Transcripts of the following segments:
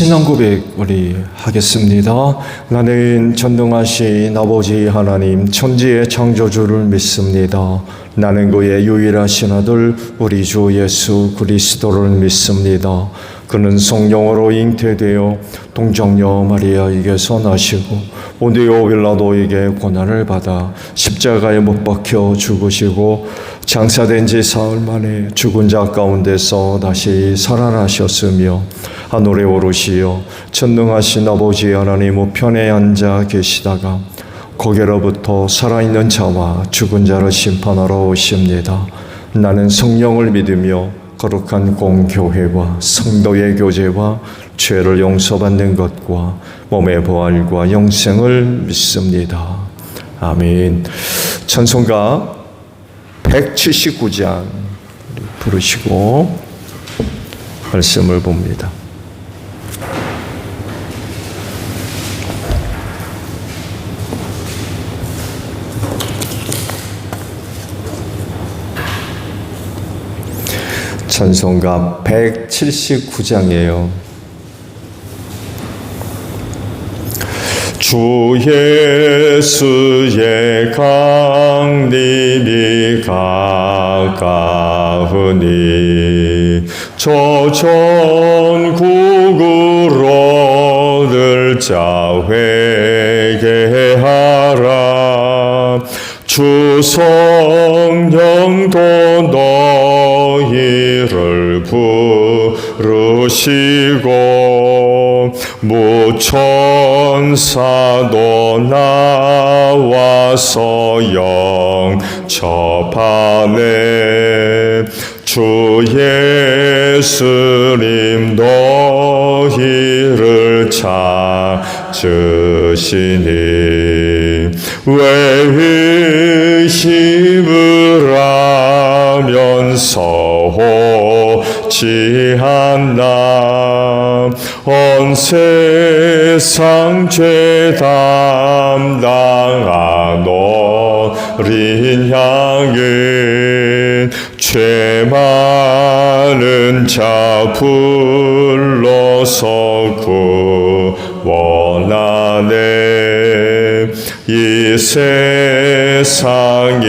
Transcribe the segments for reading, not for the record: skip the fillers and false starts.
신앙 고백 우리 하겠습니다. 나는 전능하신 아버지 하나님 천지의 창조주를 믿습니다. 나는 그의 유일하신 아들 우리 주 예수 그리스도를 믿습니다. 그는 성령으로 잉태되어 동정녀 마리아에게서 나시고 본디오 빌라도에게 고난을 받아 십자가에 못 박혀 죽으시고 장사된 지 사흘 만에 죽은 자 가운데서 다시 살아나셨으며 하늘에 오르시어 전능하신 아버지 하나님 우편에 앉아 계시다가 거기로부터 살아있는 자와 죽은 자를 심판하러 오십니다. 나는 성령을 믿으며 거룩한 공교회와 성도의 교제와 죄를 용서받는 것과 몸의 부활과 영생을 믿습니다. 아멘. 찬송가 179장 부르시고 말씀을 봅니다. 찬송가 179장이에요. 주 예수의 강림이 가까우니 저 전국으로 늘 자회개하라. 주 성령도 너희를 부르시고 무천사도 나와서 영접하네. 주 예수님 너희를 찾으시니 왜 의심을 하면서 오지 않나. 온 세상 죄 담당한 너를 향해 죄 많은 자 불러서 구원하네. 이 세상이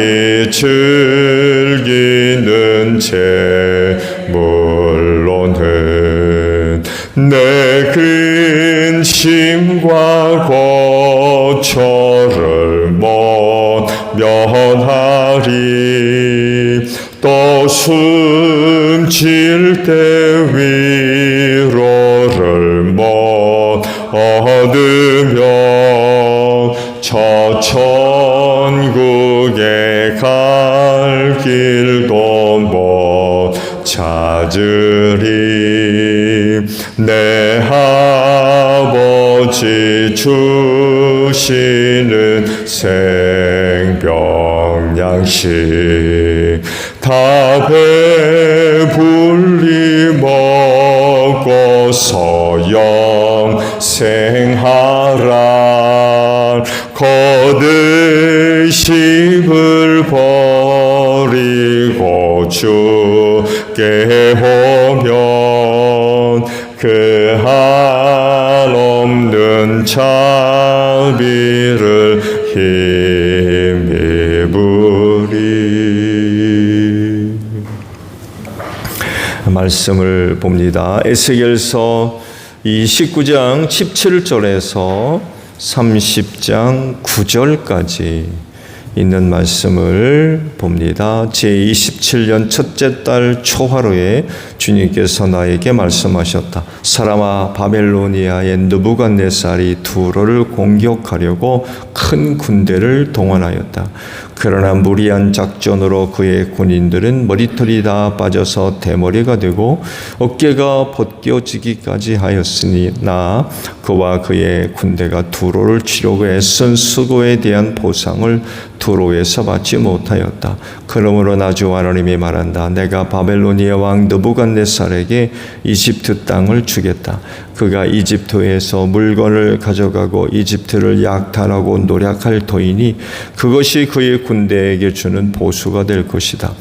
즐기는 재물로는 내 근심과 고초를 못 면하리. 또 숨질 때 위로를 못 얻으며 저 천국에 갈 길도 못 찾으리. 내 아버지 주시는 생명양식 다 배불리 먹고서 영생하라. 거듭심을 버리고 주께 오면 그 한없는 자비를 힘입으리. 말씀을 봅니다. 에스겔서 29장 17절에서 30장 9절까지 있는 말씀을 봅니다. 제27년 첫째 달 초하루에 주님께서 나에게 말씀하셨다. 사람아, 바벨로니아의 느부갓네살이 두로를 공격하려고 큰 군대를 동원하였다. 그러나 무리한 작전으로 그의 군인들은 머리털이 다 빠져서 대머리가 되고 어깨가 벗겨지기까지 하였으나 그와 그의 군대가 두로를 치려고 애쓴 수고에 대한 보상을 두로에서 받지 못하였다. 그러므로 나 주 하나님이 말한다. 내가 바벨로니아 왕 느부갓네살에게 이집트 땅을 주겠다. 그가 이집트에서 물건을 가져가고 이집트를 약탈하고 노략할 터이니 그것이 그의 군대에게 주는 보수가 될 것이다.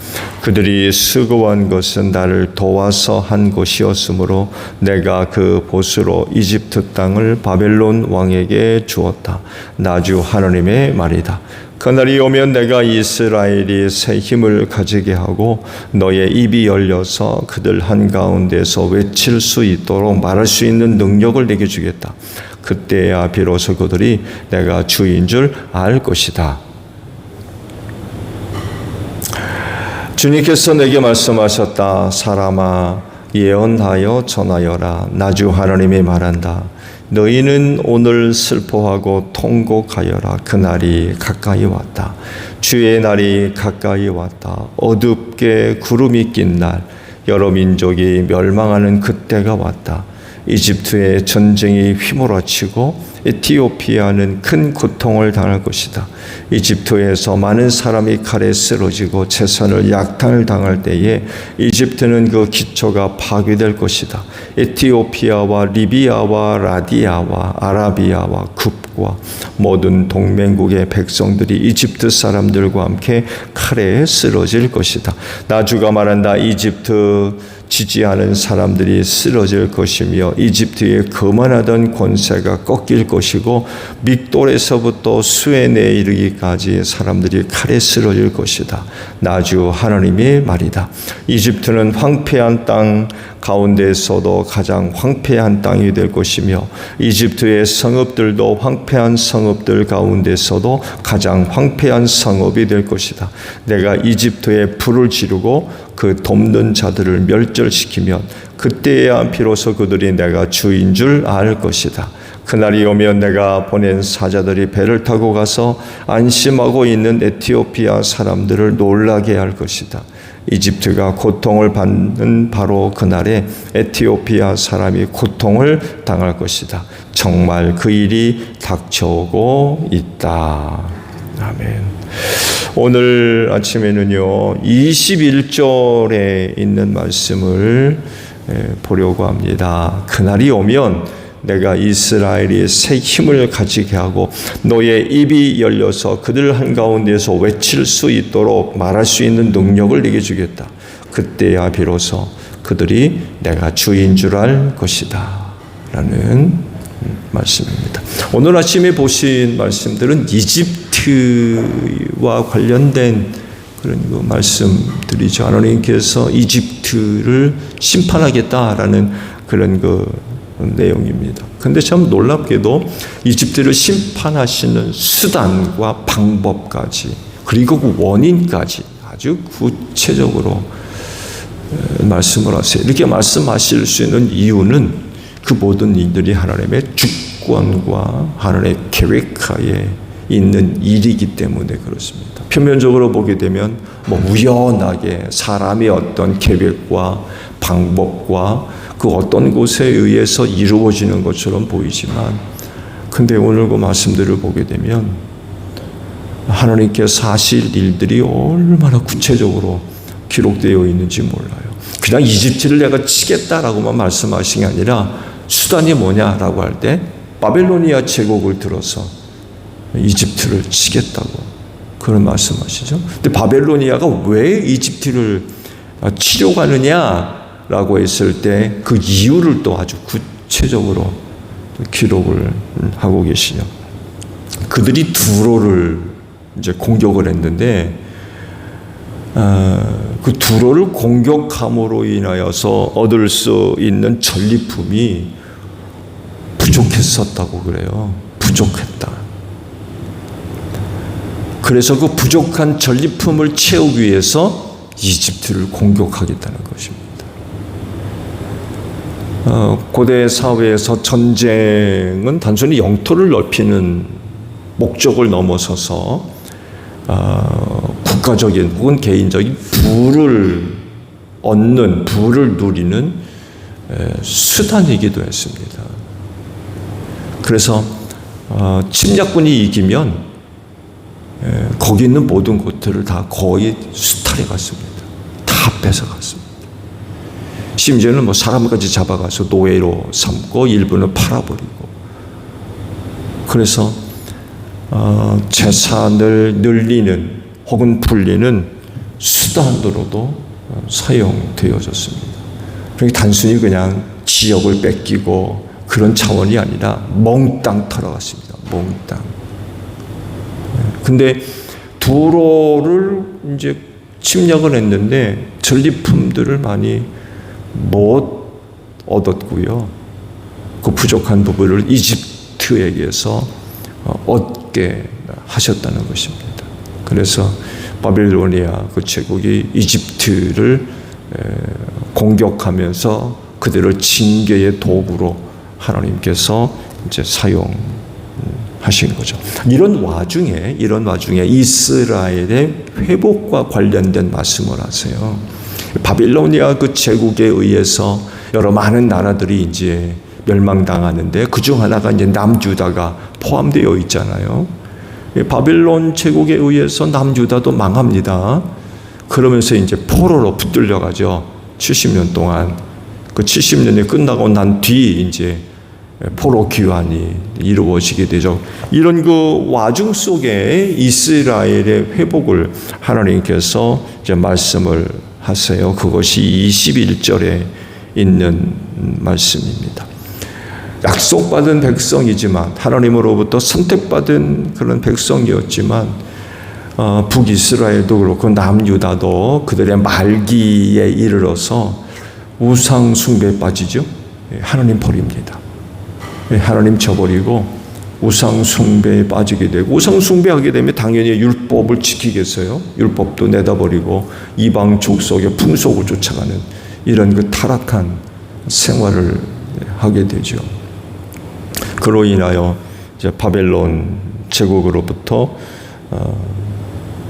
그들이 수고한 것은 나를 도와서 한 것이었으므로 내가 그 보수로 이집트 땅을 바벨론 왕에게 주었다. 나주 하나님의 말이다. 그날이 오면 내가 이스라엘이 새 힘을 가지게 하고 너의 입이 열려서 그들 한가운데서 외칠 수 있도록 말할 수 있는 능력을 내게 주겠다. 그때야 비로소 그들이 내가 주인 줄 알 것이다. 주님께서 내게 말씀하셨다. 사람아, 예언하여 전하여라. 나주 하나님이 말한다. 너희는 오늘 슬퍼하고 통곡하여라. 그날이 가까이 왔다. 주의 날이 가까이 왔다. 어둡게 구름이 낀 날, 여러 민족이 멸망하는 그때가 왔다. 이집트의 전쟁이 휘몰아치고 에티오피아는 큰 고통을 당할 것이다. 이집트에서 많은 사람이 칼에 쓰러지고 재산을 약탈당할 때에 이집트는 그 기초가 파괴될 것이다. 에티오피아와 리비아와 라디아와 아라비아와 굽과 모든 동맹국의 백성들이 이집트 사람들과 함께 칼에 쓰러질 것이다. 나주가 말한다. 이집트 지지하는 사람들이 쓰러질 것이며 이집트의 거만하던 권세가 꺾일 것이고 믹돌에서부터 수에네에 이르기까지 사람들이 칼에 쓰러질 것이다. 나주 하나님의 말이다. 이집트는 황폐한 땅 가운데서도 가장 황폐한 땅이 될 것이며 이집트의 성읍들도 황폐한 성읍들 가운데서도 가장 황폐한 성읍이 될 것이다. 내가 이집트에 불을 지르고 그 돕는 자들을 멸절시키면 그때야 비로소 그들이 내가 주인 줄 알 것이다. 그날이 오면 내가 보낸 사자들이 배를 타고 가서 안심하고 있는 에티오피아 사람들을 놀라게 할 것이다. 이집트가 고통을 받는 바로 그날에 에티오피아 사람이 고통을 당할 것이다. 정말 그 일이 닥쳐오고 있다. 아멘. 오늘 아침에는요 21절에 있는 말씀을 보려고 합니다. 그날이 오면 내가 이스라엘이 새 힘을 가지게 하고 너의 입이 열려서 그들 한가운데서 외칠 수 있도록 말할 수 있는 능력을 내게 주겠다. 그때야 비로소 그들이 내가 주인 줄 알 것이다 라는 말씀입니다. 오늘 아침에 보신 말씀들은 이집트와 관련된 그런 말씀들이죠. 하나님께서 이집트를 심판하겠다라는 그런 내용입니다. 근데 참 놀랍게도 이집트를 심판하시는 수단과 방법까지 그리고 그 원인까지 아주 구체적으로 말씀을 하세요. 이렇게 말씀하실 수 있는 이유는 그 모든 일들이 하나님의 주권과 하나님의 계획하에 있는 일이기 때문에 그렇습니다. 표면적으로 보게 되면 우연하게 사람의 어떤 계획과 방법과 그 어떤 곳에 의해서 이루어지는 것처럼 보이지만 근데 오늘 그 말씀들을 보게 되면 하나님께서 하실 일들이 얼마나 구체적으로 기록되어 있는지 몰라요. 그냥 이집트를 내가 치겠다라고만 말씀하신 게 아니라 수단이 뭐냐라고 할 때 바벨로니아 제국을 들어서 이집트를 치겠다고 그런 말씀하시죠. 근데 바벨로니아가 왜 이집트를 치려고 하느냐라고 했을 때 그 이유를 또 아주 구체적으로 기록을 하고 계시죠. 그들이 두로를 이제 공격을 했는데 그 두로를 공격함으로 인하여서 얻을 수 있는 전리품이 부족했었다고 그래요. 부족했다. 그래서 그 부족한 전리품을 채우기 위해서 이집트를 공격하겠다는 것입니다. 고대 사회에서 전쟁은 단순히 영토를 넓히는 목적을 넘어서서 국가적인 혹은 개인적인 부를 얻는, 부를 누리는 수단이기도 했습니다. 그래서 침략군이 이기면 거기 있는 모든 곳들을 다 거의 수탈해 갔습니다. 다 뺏어갔습니다. 심지어는 뭐 사람까지 잡아가서 노예로 삼고 일부는 팔아버리고. 그래서 재산을 늘리는 혹은 불리는 수단으로도 사용되어졌습니다. 그러니까 단순히 그냥 지역을 뺏기고 그런 차원이 아니라 몽땅 털어갔습니다. 몽땅. 근데 두로를 이제 침략을 했는데 전리품들을 많이 못 얻었고요. 그 부족한 부분을 이집트에게서 얻게 하셨다는 것입니다. 그래서 바빌로니아 그 제국이 이집트를 공격하면서 그들을 징계의 도구로 하나님께서 이제 사용하신 거죠. 이런 와중에 이스라엘의 회복과 관련된 말씀을 하세요. 바빌로니아 그 제국에 의해서 여러 많은 나라들이 이제 멸망당하는데 그중 하나가 이제 남유다가 포함되어 있잖아요. 바빌론 제국에 의해서 남유다도 망합니다. 그러면서 이제 포로로 붙들려 가죠. 70년 동안. 그 70년이 끝나고 난 뒤 이제 포로 귀환이 이루어지게 되죠. 이런 그 와중 속에 이스라엘의 회복을 하나님께서 이제 말씀을 하세요. 그것이 21절에 있는 말씀입니다. 약속받은 백성이지만 하나님으로부터 선택받은 그런 백성이었지만 북이스라엘도 그렇고 남유다도 그들의 말기에 이르러서 우상 숭배에 빠지죠. 하나님 버립니다. 하나님 저버리고 우상 숭배에 빠지게 되고, 우상 숭배하게 되면 당연히 율법을 지키겠어요? 율법도 내다버리고 이방 족속의 풍속을 쫓아가는 이런 그 타락한 생활을 하게 되죠. 그로 인하여 이제 바벨론 제국으로부터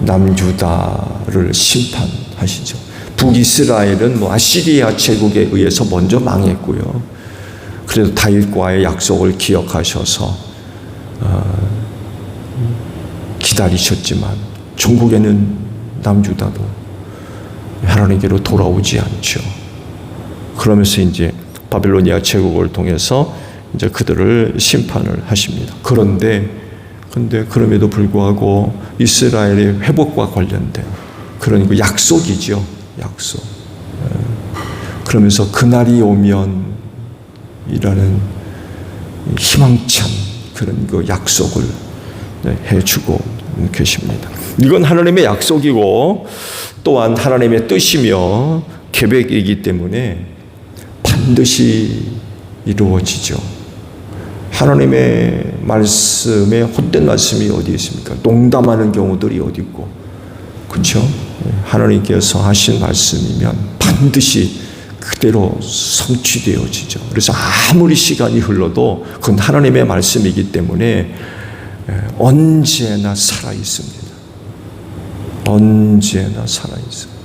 남유다를 심판하시죠. 북이스라엘은 뭐 아시리아 제국에 의해서 먼저 망했고요. 그래도 다윗과의 약속을 기억하셔서 기다리셨지만 종국에는 남유다도 하나님께로 돌아오지 않죠. 그러면서 이제 바빌로니아 제국을 통해서 이제 그들을 심판을 하십니다. 그런데 그럼에도 불구하고 이스라엘의 회복과 관련된 그런 그 약속이죠. 약속. 그러면서 그날이 오면 이라는 희망찬 그런 그 약속을 해주고 계십니다. 이건 하나님의 약속이고 또한 하나님의 뜻이며 계획이기 때문에 반드시 이루어지죠. 하나님의 말씀에 헛된 말씀이 어디 있습니까? 농담하는 경우들이 어디 있고, 그렇죠? 하나님께서 하신 말씀이면 반드시 그대로 성취되어지죠. 그래서 아무리 시간이 흘러도 그건 하나님의 말씀이기 때문에 언제나 살아 있습니다. 언제나 살아 있습니다.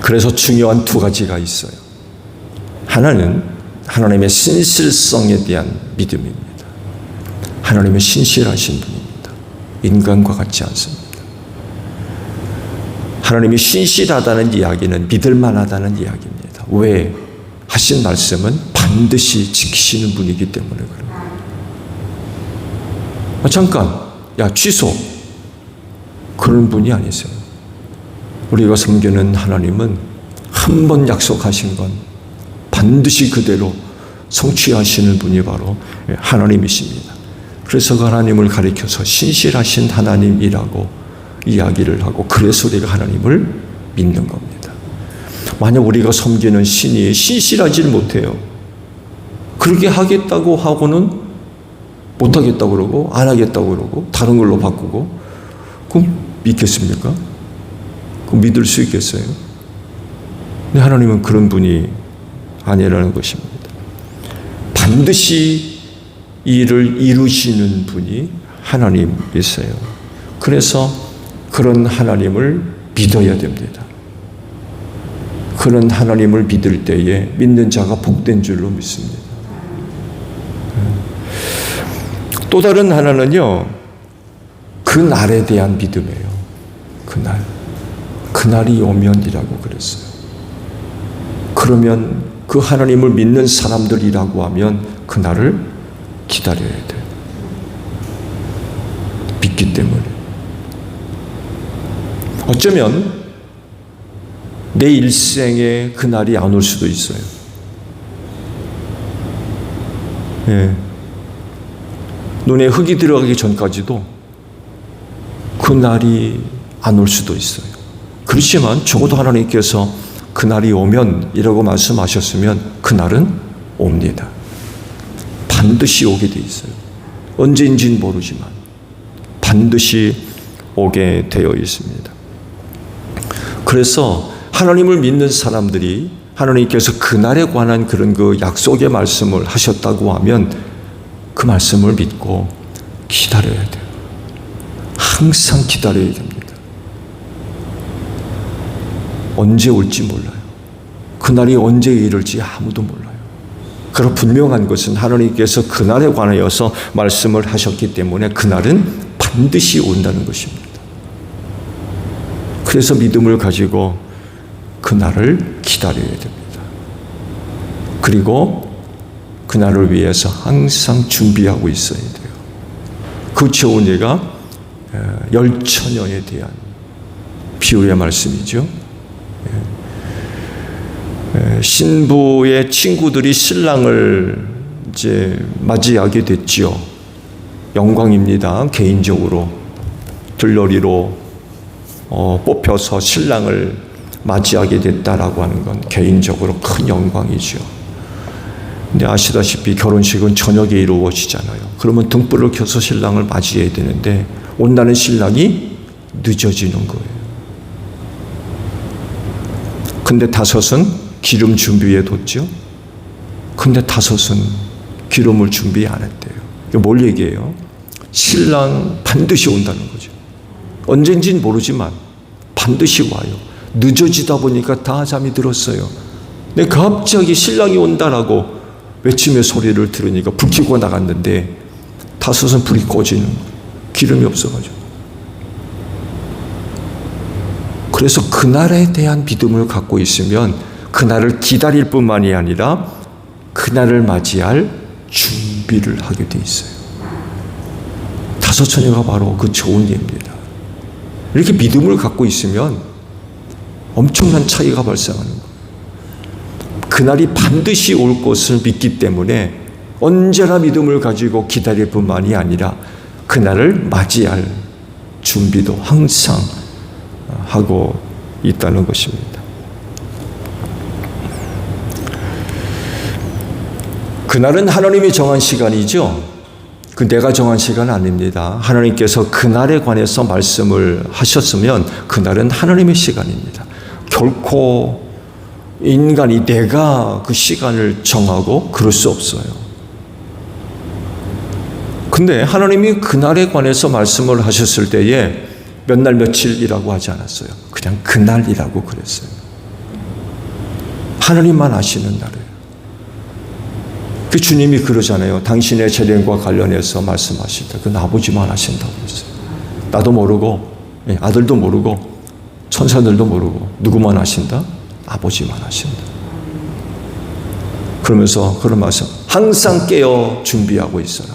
그래서 중요한 두 가지가 있어요. 하나는 하나님의 신실성에 대한 믿음입니다. 하나님의 신실하신 분입니다. 인간과 같지 않습니다. 하나님이 신실하다는 이야기는 믿을만하다는 이야기입니다. 왜? 하신 말씀은 반드시 지키시는 분이기 때문에 그래요. 잠깐, 야 취소. 그런 분이 아니세요. 우리가 섬기는 하나님은 한 번 약속하신 건 반드시 그대로 성취하시는 분이 바로 하나님이십니다. 그래서 그 하나님을 가리켜서 신실하신 하나님이라고 이야기를 하고, 그래서 우리가 하나님을 믿는 겁니다. 만약 우리가 섬기는 신이 신실하지 못해요. 그렇게 하겠다고 하고는 못하겠다고 그러고 안 하겠다고 그러고 다른 걸로 바꾸고, 그럼 믿겠습니까? 그럼 믿을 수 있겠어요? 근데 하나님은 그런 분이 아니라는 것입니다. 반드시 일을 이루시는 분이 하나님이세요. 그래서 그런 하나님을 믿어야 됩니다. 그런 하나님을 믿을 때에 믿는 자가 복된 줄로 믿습니다. 또 다른 하나는요, 그 날에 대한 믿음이에요. 그 날. 그날이 오면이라고 그랬어요. 그러면 그 하나님을 믿는 사람들이라고 하면 그날을 기다려야 돼요. 믿기 때문에. 어쩌면 내 일생에 그날이 안 올 수도 있어요. 예. 눈에 흙이 들어가기 전까지도 그날이 안 올 수도 있어요. 그렇지만 적어도 하나님께서 그날이 오면 이라고 말씀하셨으면 그날은 옵니다. 반드시 오게 돼 있어요. 언제인지는 모르지만 반드시 오게 되어 있습니다. 그래서 하나님을 믿는 사람들이 하나님께서 그날에 관한 그런 그 약속의 말씀을 하셨다고 하면 그 말씀을 믿고 기다려야 돼요. 항상 기다려야 됩니다. 언제 올지 몰라요. 그날이 언제 이를지 아무도 몰라요. 그러나 분명한 것은 하나님께서 그날에 관하여서 말씀을 하셨기 때문에 그날은 반드시 온다는 것입니다. 그래서 믿음을 가지고 그날을 기다려야 됩니다. 그리고 그날을 위해서 항상 준비하고 있어야 돼요. 그 좋은 예가 열처녀에 대한 비유의 말씀이죠. 신부의 친구들이 신랑을 이제 맞이하게 됐지요. 영광입니다. 개인적으로 들러리로 뽑혀서 신랑을 맞이하게 됐다라고 하는 건 개인적으로 큰 영광이죠. 근데 아시다시피 결혼식은 저녁에 이루어지잖아요. 그러면 등불을 켜서 신랑을 맞이해야 되는데 온다는 신랑이 늦어지는 거예요. 근데 다섯은 기름 준비해 뒀죠. 근데 다섯은 기름을 준비 안 했대요. 이게 뭘 얘기해요? 신랑 반드시 온다는 거죠. 언젠지는 모르지만 반드시 와요. 늦어지다 보니까 다 잠이 들었어요. 근데 갑자기 신랑이 온다라고 외침의 소리를 들으니까 불 켜고 나갔는데 다섯은 불이 꺼지는 거예요. 기름이 없어가지고. 그래서 그날에 대한 믿음을 갖고 있으면 그날을 기다릴 뿐만이 아니라 그날을 맞이할 준비를 하게 돼 있어요. 다섯 처녀가 바로 그 좋은 예입니다. 이렇게 믿음을 갖고 있으면 엄청난 차이가 발생하는 거예요. 그날이 반드시 올 것을 믿기 때문에 언제나 믿음을 가지고 기다릴 뿐만이 아니라 그날을 맞이할 준비도 항상 하고 있다는 것입니다. 그날은 하나님이 정한 시간이죠. 그 내가 정한 시간은 아닙니다. 하나님께서 그날에 관해서 말씀을 하셨으면 그날은 하나님의 시간입니다. 결코 인간이 내가 그 시간을 정하고 그럴 수 없어요. 근데 하나님이 그날에 관해서 말씀을 하셨을 때에 몇 날 며칠이라고 하지 않았어요. 그냥 그날이라고 그랬어요. 하나님만 아시는 날이에요. 그 주님이 그러잖아요. 당신의 재림과 관련해서 말씀하실 때 그건 아버지만 아신다고 했어요. 나도 모르고 아들도 모르고 천사들도 모르고 누구만 아신다? 아버지만 아신다. 그러면서 그런 말씀, 항상 깨어 준비하고 있어라.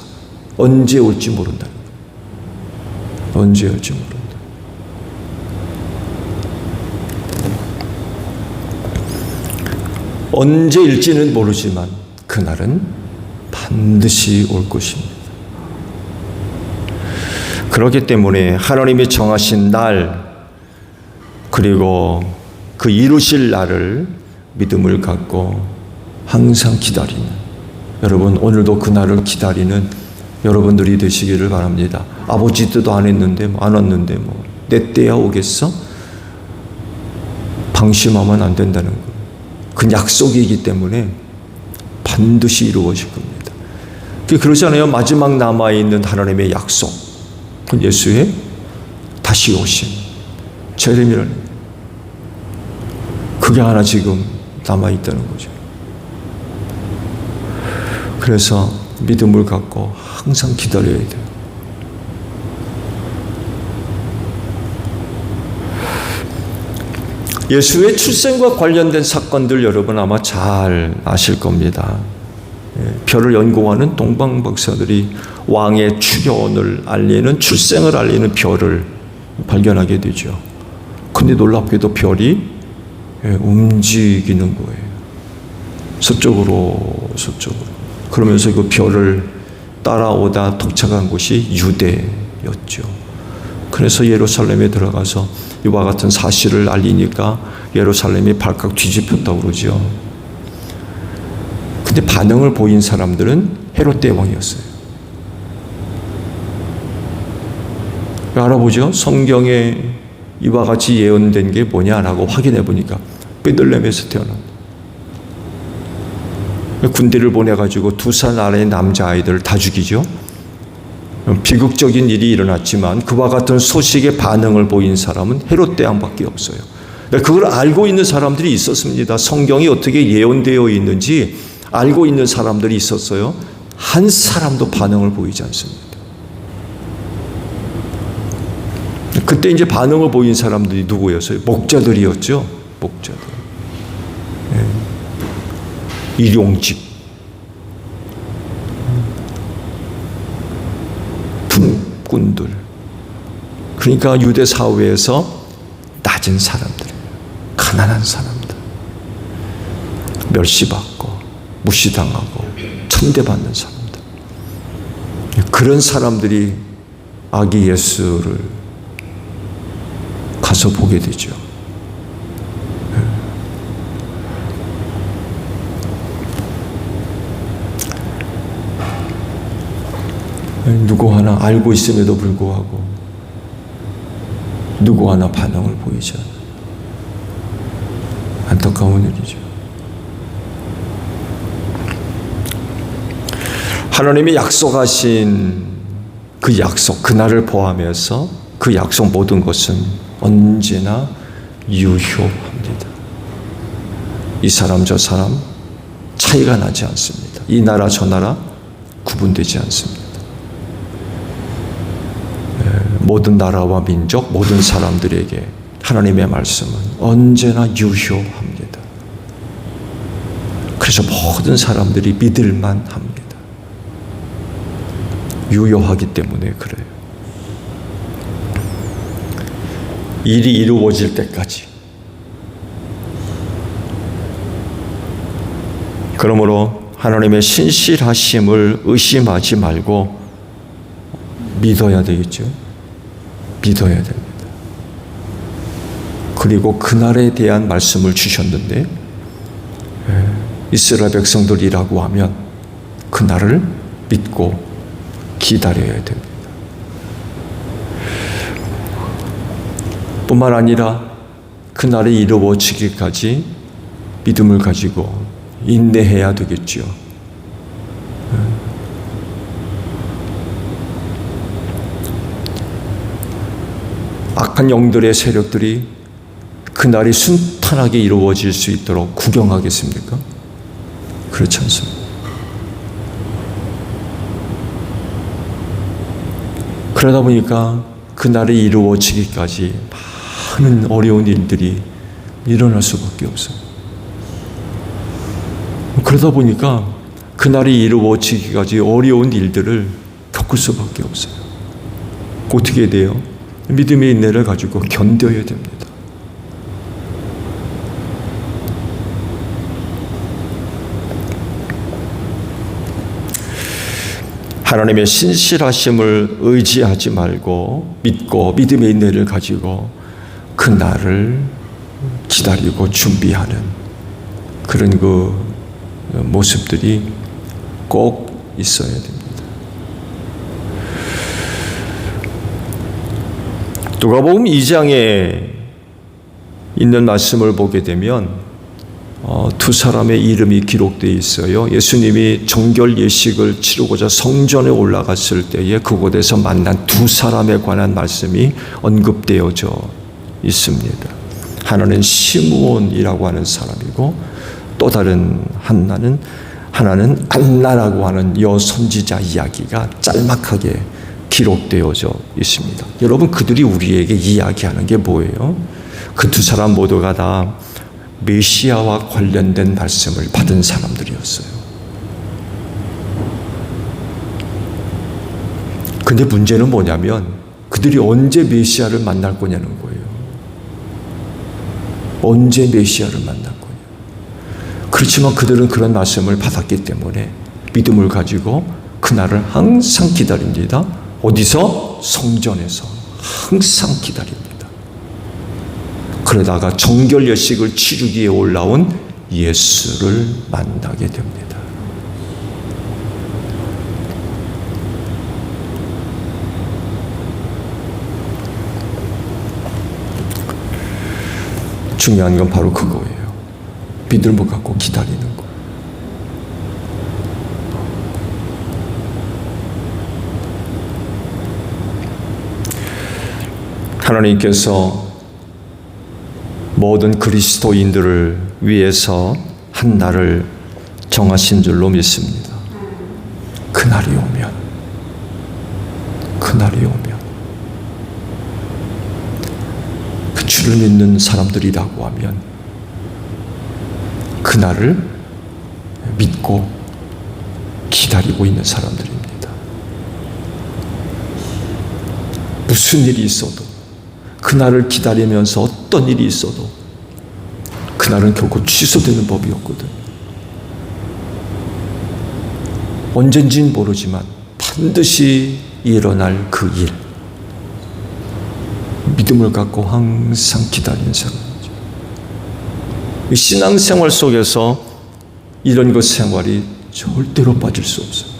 언제 올지 모른다. 언제 올지 모른다. 언제일지는 모르지만 그날은 반드시 올 것입니다. 그렇기 때문에 하나님이 정하신 날 그리고 그 이루실 날을 믿음을 갖고 항상 기다리는 여러분, 오늘도 그날을 기다리는 여러분들이 되시기를 바랍니다. 아버지 뜻도 안 했는데 안 왔는데 내 때야 오겠어? 방심하면 안 된다는 거. 그 약속이기 때문에 반드시 이루어질 겁니다. 그러잖아요. 마지막 남아있는 하나님의 약속. 그 예수의 다시 오심. 재림이라는 그게 하나 지금 남아있다는 거죠. 그래서 믿음을 갖고 항상 기다려야 돼요. 예수의 출생과 관련된 사건들 여러분 아마 잘 아실 겁니다. 별을 연구하는 동방 박사들이 왕의 출현을 알리는, 출생을 알리는 별을 발견하게 되죠. 근데 놀랍게도 별이 움직이는 거예요. 서쪽으로. 그러면서 그 별을 따라오다 도착한 곳이 유대였죠. 그래서 예루살렘에 들어가서 이와 같은 사실을 알리니까 예루살렘이 발칵 뒤집혔다고 그러죠. 근데 반응을 보인 사람들은 헤롯 대왕이었어요. 알아보죠. 성경에 이와 같이 예언된 게 뭐냐라고 확인해 보니까 베들레헴에서 태어난 군대를 보내가지고 2살 아래의 남자아이들을 다 죽이죠. 비극적인 일이 일어났지만 그와 같은 소식에 반응을 보인 사람은 헤롯 대왕밖에 없어요. 그걸 알고 있는 사람들이 있었습니다. 성경이 어떻게 예언되어 있는지 알고 있는 사람들이 있었어요. 한 사람도 반응을 보이지 않습니다. 그때 이제 반응을 보인 사람들이 누구였어요? 목자들이었죠. 목자들. 일용직, 품꾼들. 그러니까 유대 사회에서 낮은 사람들, 가난한 사람들, 멸시받고 무시당하고 천대받는 사람들. 그런 사람들이 아기 예수를 가서 보게 되죠. 누구 하나 알고 있음에도 불구하고 누구 하나 반응을 보이지 않아요. 안타까운 일이죠. 하나님이 약속하신 그 약속, 그날을 포함해서 그 약속 모든 것은 언제나 유효합니다. 이 사람 저 사람 차이가 나지 않습니다. 이 나라 저 나라 구분되지 않습니다. 모든 나라와 민족, 모든 사람들에게 하나님의 말씀은 언제나 유효합니다. 그래서 모든 사람들이 믿을만 합니다. 유효하기 때문에 그래요. 일이 이루어질 때까지. 그러므로 하나님의 신실하심을 의심하지 말고 믿어야 되겠죠. 믿어야 됩니다. 그리고 그날에 대한 말씀을 주셨는데 이스라엘 백성들이라고 하면 그날을 믿고 기다려야 됩니다. 뿐만 아니라 그날이 이루어지기까지 믿음을 가지고 인내해야 되겠지요. 악한 영들의 세력들이 그날이 순탄하게 이루어질 수 있도록 구경하겠습니까? 그렇지 않습니다. 그러다 보니까 그날이 이루어지기까지 많은 어려운 일들이 일어날 수밖에 없어요. 그러다 보니까 그날이 이루어지기까지 어려운 일들을 겪을 수밖에 없어요. 어떻게 돼요? 믿음의 인내를 가지고 견뎌야 됩니다. 하나님의 신실하심을 의지하지 말고 믿고 믿음의 인내를 가지고 그 날을 기다리고 준비하는 그런 그 모습들이 꼭 있어야 됩니다. 누가복음 2장에 있는 말씀을 보게 되면 두 사람의 이름이 기록되어 있어요. 예수님이 정결 예식을 치르고자 성전에 올라갔을 때에 그곳에서 만난 두 사람에 관한 말씀이 언급되어져 있습니다. 하나는 시므온이라고 하는 사람이고 또 다른 하나는 안나라고 하는 여선지자 이야기가 짤막하게 기록되어져 있습니다. 여러분, 그들이 우리에게 이야기하는 게 뭐예요? 그 두 사람 모두가 다 메시아와 관련된 말씀을 받은 사람들이었어요. 근데 문제는 뭐냐면 그들이 언제 메시아를 만날 거냐는 거예요. 언제 메시아를 만날 거냐. 그렇지만 그들은 그런 말씀을 받았기 때문에 믿음을 가지고 그날을 항상 기다립니다. 어디서? 성전에서 항상 기다립니다. 그러다가 정결 예식을 치르기에 올라온 예수를 만나게 됩니다. 중요한 건 바로 그거예요. 믿음을 갖고 기다리는 거. 하나님께서 모든 그리스도인들을 위해서 한 날을 정하신 줄로 믿습니다. 그날이 오면 그 주를 믿는 사람들이라고 하면 그날을 믿고 기다리고 있는 사람들입니다. 무슨 일이 있어도 그날을 기다리면서 어떤 일이 있어도 그날은 결코 취소되는 법이 없거든요. 언젠지는 모르지만 반드시 일어날 그 일. 믿음을 갖고 항상 기다리는 사람이죠. 신앙생활 속에서 이런 것 생활이 절대로 빠질 수 없어요.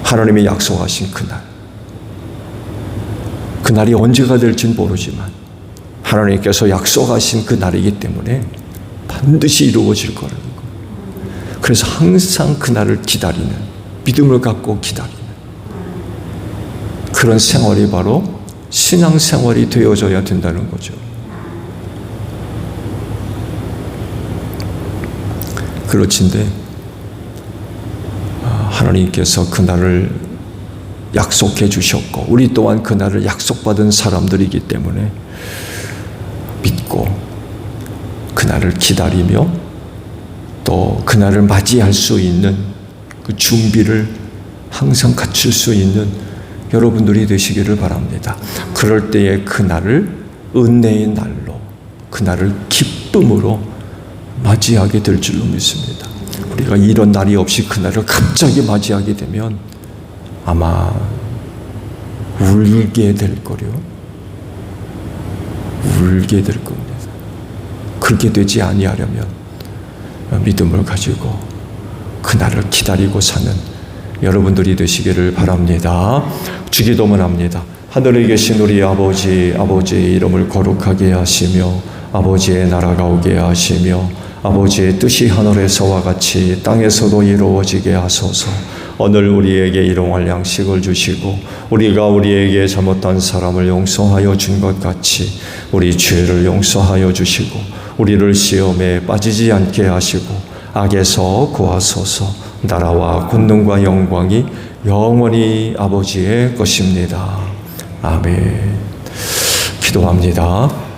하나님이 약속하신 그날이 언제가 될지는 모르지만 하나님께서 약속하신 그 날이기 때문에 반드시 이루어질 거라는 거예요. 그래서 항상 그날을 기다리는, 믿음을 갖고 기다리는 그런 생활이 바로 신앙생활이 되어져야 된다는 거죠. 그렇진데 하나님께서 그날을 약속해 주셨고 우리 또한 그날을 약속받은 사람들이기 때문에 믿고 그날을 기다리며 또 그날을 맞이할 수 있는 그 준비를 항상 갖출 수 있는 여러분들이 되시기를 바랍니다. 그럴 때에 그날을 은혜의 날로, 그날을 기쁨으로 맞이하게 될 줄로 믿습니다. 우리가 이런 날이 없이 그날을 갑자기 맞이하게 되면 아마 울게 될 거요. 울게 될 겁니다. 그렇게 되지 아니하려면 믿음을 가지고 그날을 기다리고 사는 여러분들이 되시기를 바랍니다. 주기도문 합니다. 하늘에 계신 우리 아버지, 아버지의 이름을 거룩하게 하시며 아버지의 나라가 오게 하시며 아버지의 뜻이 하늘에서와 같이 땅에서도 이루어지게 하소서. 오늘 우리에게 일용할 양식을 주시고 우리가 우리에게 잘못한 사람을 용서하여 준 것 같이 우리 죄를 용서하여 주시고 우리를 시험에 빠지지 않게 하시고 악에서 구하소서. 나라와 권능과 영광이 영원히 아버지의 것입니다. 아멘. 기도합니다.